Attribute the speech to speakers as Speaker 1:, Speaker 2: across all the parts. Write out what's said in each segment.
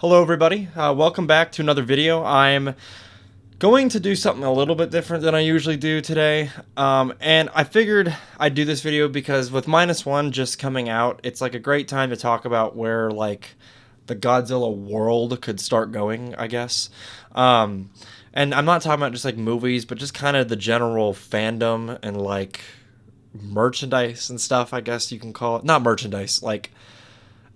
Speaker 1: Hello everybody, welcome back to another video. I'm going to do something a little bit different than I usually do today, and I figured I'd do this video because with -1 just coming out, it's like a great time to talk about where like the Godzilla world could start going, I guess. And I'm not talking about just like movies, but just kind of the general fandom and like merchandise and stuff, I guess you can call it. Not merchandise, like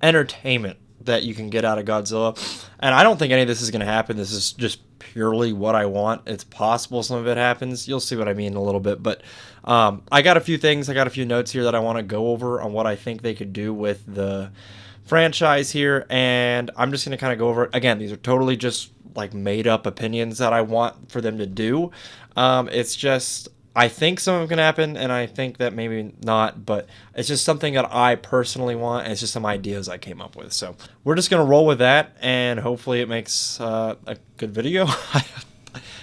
Speaker 1: entertainment that you can get out of Godzilla. And I don't think any of this is going to happen. This is just purely what I want. It's possible some of it happens. You'll see what I mean in a little bit. But I got a few things. I got a few notes here that I want to go over on what I think they could do with the franchise here. And I'm just going to kind of go over it. Again, these are totally just like made up opinions that I want for them to do. It's just I think some of them can happen, and I think that maybe not, but it's just something that I personally want, and it's just some ideas I came up with. So we're just going to roll with that, and hopefully it makes a good video. I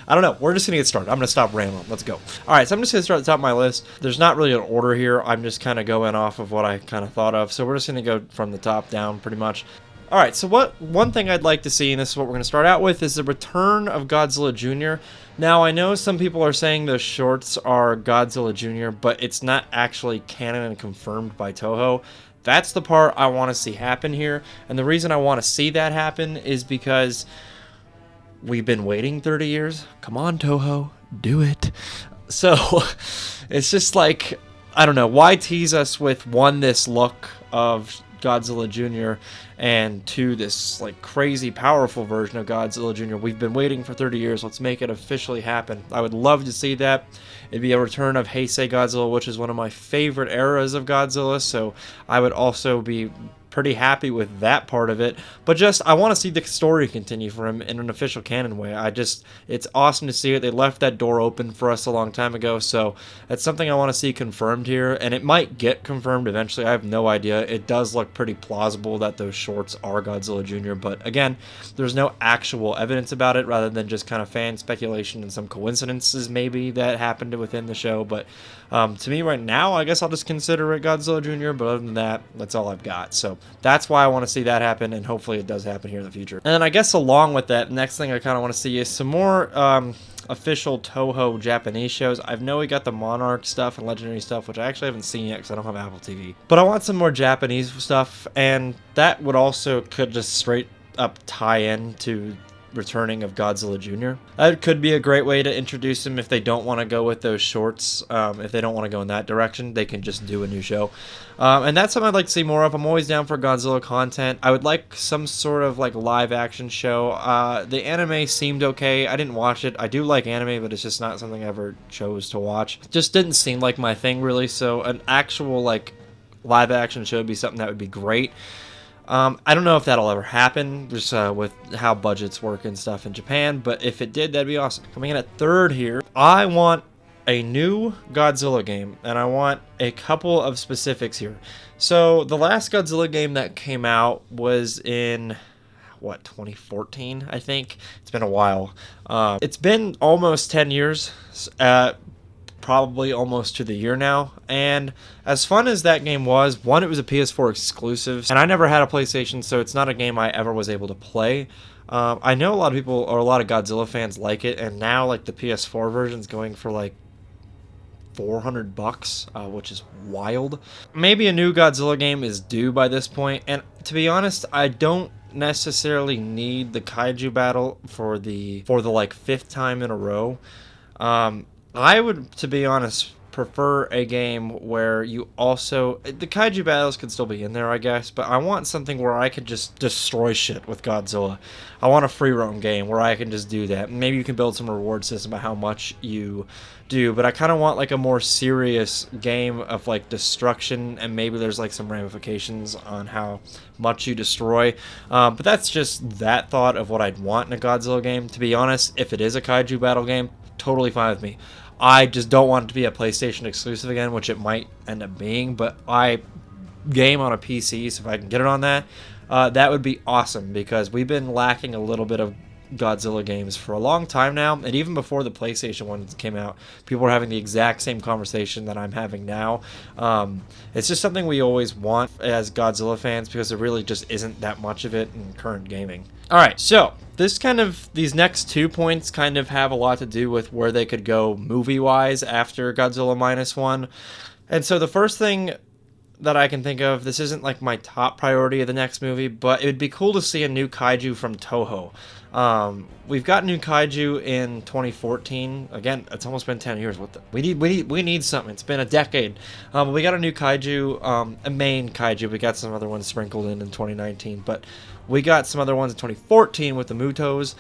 Speaker 1: don't know. We're just going to get started. I'm going to stop rambling. Let's go. All right, so I'm just going to start at the top of my list. There's not really an order here. I'm just kind of going off of what I kind of thought of. So we're just going to go from the top down pretty much. All right, so one thing I'd like to see, and this is what we're going to start out with, is the return of Godzilla Jr. Now, I know some people are saying those shorts are Godzilla Jr., but it's not actually canon and confirmed by Toho. That's the part I want to see happen here, and the reason I want to see that happen is because we've been waiting 30 years. Come on, Toho, do it. So, it's just like, I don't know, why tease us with, one, this look of Godzilla Jr., and two, this like crazy powerful version of Godzilla Jr. We've been waiting for 30 years. Let's make it officially happen. I would love to see that. It'd be a return of Heisei Godzilla, which is one of my favorite eras of Godzilla, so I would also be pretty happy with that part of it. But just, I want to see the story continue for him in an official canon way. It's awesome to see it. They left that door open for us a long time ago, so that's something I want to see confirmed here, and it might get confirmed eventually. I have no idea. It does look pretty plausible that those shorts are Godzilla Jr., but again, there's no actual evidence about it rather than just kind of fan speculation and some coincidences maybe that happened within the show. But to me right now, I guess I'll just consider it Godzilla Jr., but other than that, that's all I've got. So that's why I want to see that happen, and hopefully it does happen here in the future. And then I guess along with that, next thing I kind of want to see is some more official Toho Japanese shows. I know we got the Monarch stuff and Legendary stuff, which I actually haven't seen yet because I don't have Apple TV. But I want some more Japanese stuff, and that would also could just straight up tie in to returning of Godzilla Jr. That could be a great way to introduce him if they don't want to go with those shorts. If they don't want to go in that direction, they can just do a new show. And that's something I'd like to see more of. I'm always down for Godzilla content. I would like some sort of like live action show. The anime seemed okay. I didn't watch it. I do like anime, but it's just not something I ever chose to watch. It just didn't seem like my thing really. So an actual like live action show would be something that would be great. I don't know if that'll ever happen, just with how budgets work and stuff in Japan, but if it did, that'd be awesome. Coming in at third here, I want a new Godzilla game, and I want a couple of specifics here. So the last Godzilla game that came out was in, what, 2014, I think? It's been a while. It's been almost 10 years, probably almost to the year now, and as fun as that game was, one, it was a PS4 exclusive, and I never had a PlayStation, so it's not a game I ever was able to play. I know a lot of people, or a lot of Godzilla fans, like it, and now like the PS4 version's going for like $400, which is wild. Maybe a new Godzilla game is due by this point, and to be honest, I don't necessarily need the kaiju battle for the like 5th time in a row. I would, to be honest, prefer a game where you also... The kaiju battles could still be in there, I guess, but I want something where I could just destroy shit with Godzilla. I want a free-roam game where I can just do that. Maybe you can build some reward system by how much you do, but I kind of want like a more serious game of like destruction, and maybe there's like some ramifications on how much you destroy. But that's just that thought of what I'd want in a Godzilla game. To be honest, if it is a kaiju battle game, totally fine with me. I just don't want it to be a PlayStation exclusive again, which it might end up being, but I game on a PC, so if I can get it on that, that would be awesome, because we've been lacking a little bit of Godzilla games for a long time now, and even before the PlayStation ones came out, people were having the exact same conversation that I'm having now. It's just something we always want as Godzilla fans because there really just isn't that much of it in current gaming. Alright, so these next 2 points kind of have a lot to do with where they could go movie-wise after Godzilla Minus One. And so the first thing that I can think of, this isn't like my top priority of the next movie, but it would be cool to see a new kaiju from Toho. We've got new kaiju in 2014. Again, it's almost been 10 years. We need something. It's been a decade. We got a new kaiju, a main kaiju. We got some other ones sprinkled in 2019, but we got some other ones in 2014 with the Mutos,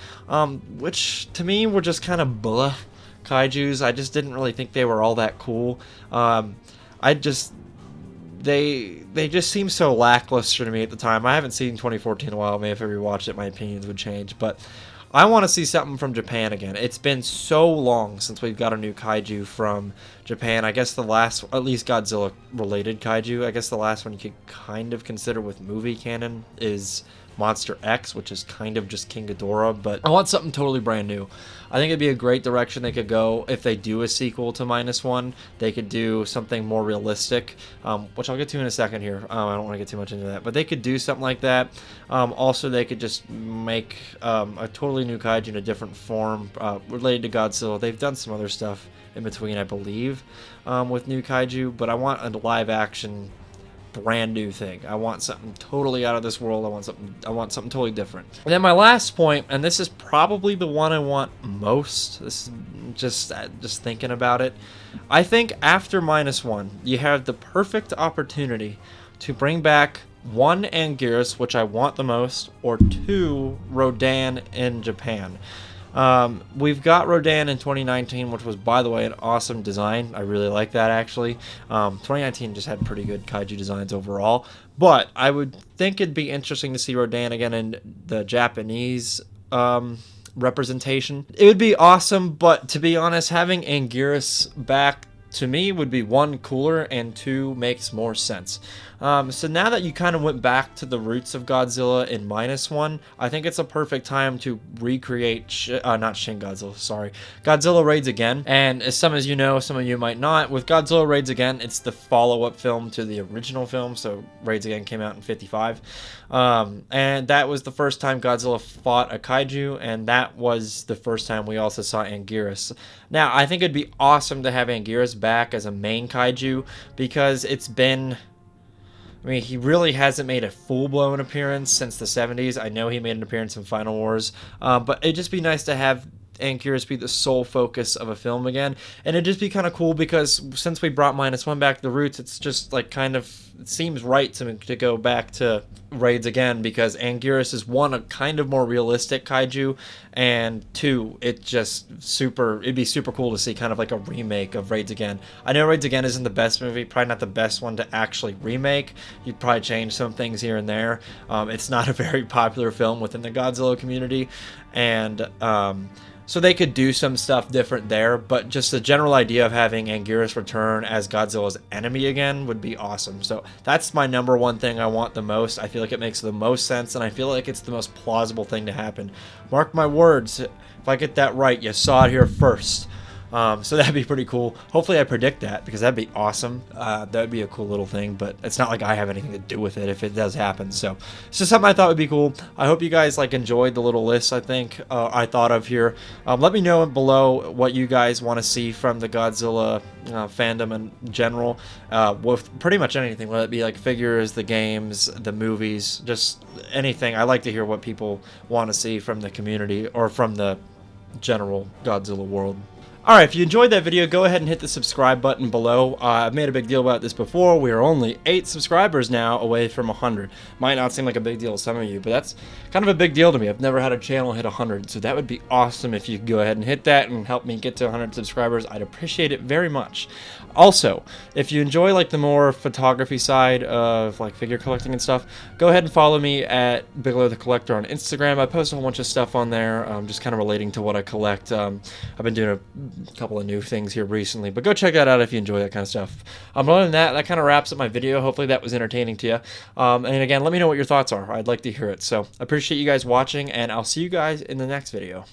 Speaker 1: which to me were just kind of blah kaijus. I just didn't really think they were all that cool. They just seem so lackluster to me at the time. I haven't seen 2014 in a while. Maybe if I rewatched it, my opinions would change. But I want to see something from Japan again. It's been so long since we've got a new kaiju from Japan. I guess the last, at least Godzilla-related kaiju, I guess the last one you could kind of consider with movie canon is Monster X, which is kind of just King Ghidorah, but I want something totally brand new. I think it'd be a great direction they could go if they do a sequel to Minus One. They could do something more realistic, which I'll get to in a second here. I don't want to get too much into that, but they could do something like that. Also, they could just make a totally new kaiju in a different form related to Godzilla. They've done some other stuff in between, I believe, with new kaiju, but I want a live action brand new thing. I want something totally out of this world. I want something totally different. And then my last point, and this is probably the one I want most. This is just thinking about it. I think after Minus One, you have the perfect opportunity to bring back 1, Anguirus, which I want the most, or 2, Rodan in Japan. We've got Rodan in 2019, which was, by the way, an awesome design. I really like that, actually. 2019 just had pretty good kaiju designs overall, but I would think it'd be interesting to see Rodan again in the Japanese representation. It would be awesome, but to be honest, having Anguirus back to me would be 1, cooler, and 2, makes more sense. So now that you kind of went back to the roots of Godzilla in Minus One, I think it's a perfect time to recreate, not Shin Godzilla, sorry, Godzilla Raids Again. And as some of you know, some of you might not, with Godzilla Raids Again, it's the follow-up film to the original film, so Raids Again came out in 55. And that was the first time Godzilla fought a kaiju, and that was the first time we also saw Anguirus. Now, I think it'd be awesome to have Anguirus back as a main kaiju, because it's been... I mean, he really hasn't made a full-blown appearance since the 70s. I know he made an appearance in Final Wars, but it'd just be nice to have Anguirus be the sole focus of a film again. And it'd just be kind of cool because since we brought Minus One back to the roots, it's just like kind of, it seems right to go back to Raids Again, because Anguirus is 1, a kind of more realistic kaiju, and 2, it'd be super cool to see kind of like a remake of Raids Again. I know Raids Again isn't the best movie, probably not the best one to actually remake. You'd probably change some things here and there. It's not a very popular film within the Godzilla community, and so they could do some stuff different there, but just the general idea of having Anguirus return as Godzilla's enemy again would be awesome. So that's my number 1 thing I want the most. I feel like it makes the most sense, and I feel like it's the most plausible thing to happen. Mark my words, if I get that right, you saw it here first. So that'd be pretty cool. Hopefully I predict that, because that'd be awesome. That'd be a cool little thing, but it's not like I have anything to do with it if it does happen. So it's just something I thought would be cool. I hope you guys enjoyed the little list I thought of here. Let me know below what you guys want to see from the Godzilla fandom in general, with pretty much anything, whether it be figures, the games, the movies, just anything. I like to hear what people want to see from the community or from the general Godzilla world. Alright, if you enjoyed that video, go ahead and hit the subscribe button below. I've made a big deal about this before. We are only 8 subscribers now away from 100. Might not seem like a big deal to some of you, but that's kind of a big deal to me. I've never had a channel hit 100, so that would be awesome if you could go ahead and hit that and help me get to 100 subscribers. I'd appreciate it very much. Also, if you enjoy the more photography side of figure collecting and stuff, go ahead and follow me at Bigelow the Collector on Instagram. I post a whole bunch of stuff on there, just kind of relating to what I collect. I've been doing couple of new things here recently. But go check that out if you enjoy that kind of stuff. Other than that, that kind of wraps up my video. Hopefully that was entertaining to you. And again, let me know what your thoughts are. I'd like to hear it. So I appreciate you guys watching, and I'll see you guys in the next video.